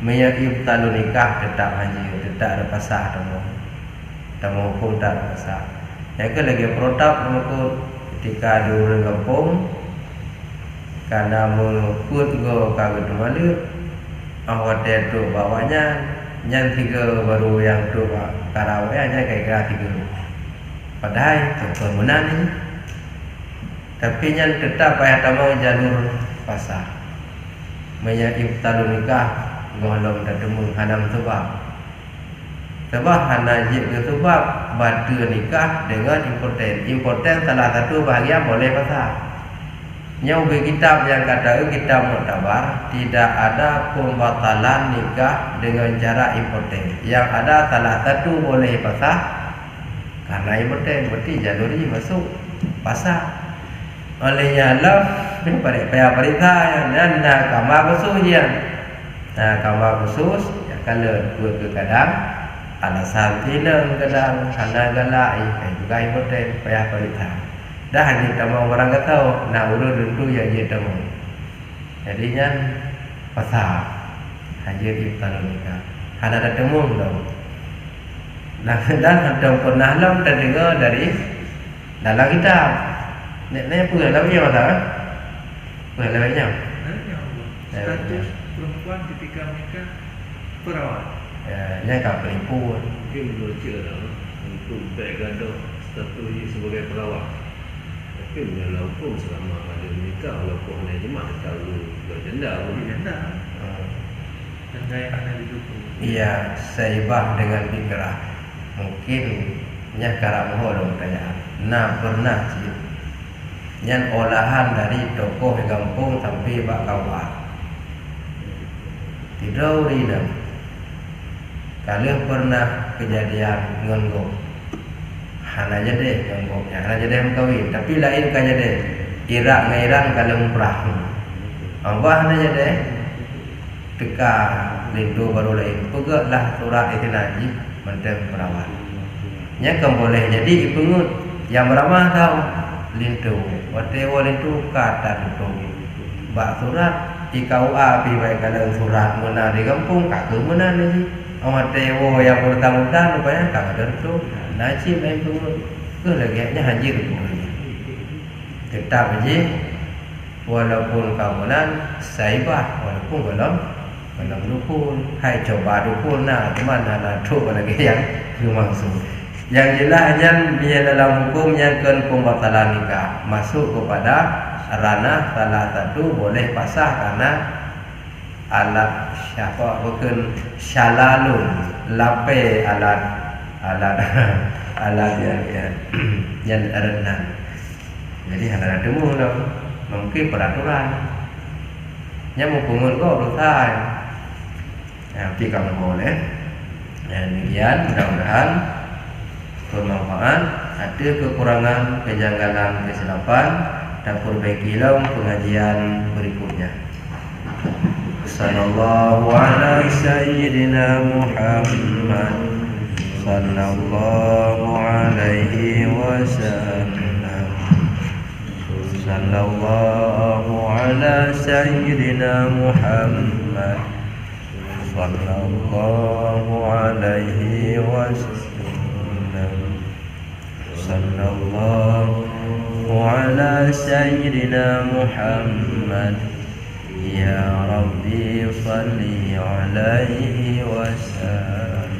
Maya ibtalu nikah tetap haji, tetap ada pasah temu hukum tak ada pasah. Yang ke lagi protap menukut ketika ada orang kampung karena menukut go kagak malu awak tu bawanya yang 3 baru yang tu karawai hanya kayak 3. Padahal tu permunan ini. Tapi yang tetap payah tamu jalur pasah. Maya ibtalu nikah golong dan temu hanam sebab hana jib sebab batu nikah dengan impoten salah satu bahagian boleh pasah. Nyau be kitab yang kata kitab muktabar tidak ada pembatalan nikah dengan cara impoten. Yang ada salah satu boleh pasah karena impoten berarti jalur ini masuk pasah. Olehnya Allah payah perintah yang kamar khusus yang kamar khusus ya kalau dua ke kadang alasan tinang kadang hana galai juga impoten payah perintah dah hanya tamu orang kata nak urut dulu yang dia tamu jadinya pasal hanya di kalau nikah hana ada temu dong dan ada pernah lam terdengar dari dalam kitab nek apa namanya masalah apa namanya status perempuan ketika menikah perawat. Ya, kau penipu. Mungkin menurut untuk background status dia sebagai perawat. Tapi dalam hukum selama ada menikah walaupun hanya jemaah tahu berjanda pun. Janda. Janda yang ada didukung. Iya, saibah dengan fikrah. Mungkin nya karam ho dong tanya. Nah, pernah sih. Yang olahan dari tokoh kampung sampai bak kawat. Tidak urina. Kalau pernah kejadian ngonggok, hana jadi ngonggoknya, hana jadi kawin. Tapi lain kan jadi Irak ngairan kalau memperahu. Allah hana jadi teka lindu baru lain. Pegaklah surat itu naji mentem perawat. Nya kan boleh jadi ipungut yang beramah tahu lindu. Watewa lindu kata lindu. Bak surat IKUA pi baik kalau surat mana di kampung kak ke mana ni? Awak tewo yang bertanggungan rupanya kak ada tu. Najib main pungut. Ke lagi nya haji tu. Tetap haji walaupun kawanan saibah walaupun belum dukun. Hai coba dukun nah teman nak tu lagi yang dimaksud. Yang jelasnya dia dalam hukum yang pembatalan nikah masuk kepada ranah salah satu boleh pasah karena alat siapa bukan syalalun lape alat yang renang. Jadi ada demo lah mungkin peraturan yang hubungan kau berusaha tapi kalau boleh demikian mudah-mudahan bermanfaat. Ada kekurangan, kejanggalan, kesilapan dan perbaikilah pengajian berikutnya. Sallallahu ala sayyidina Muhammad sallallahu alaihi wasallam. Sallallahu ala sayyidina Muhammad sallallahu alaihi wasallam. Sallallahu ala sayyidina Muhammad ya Rabbi salli alaihi wasallam.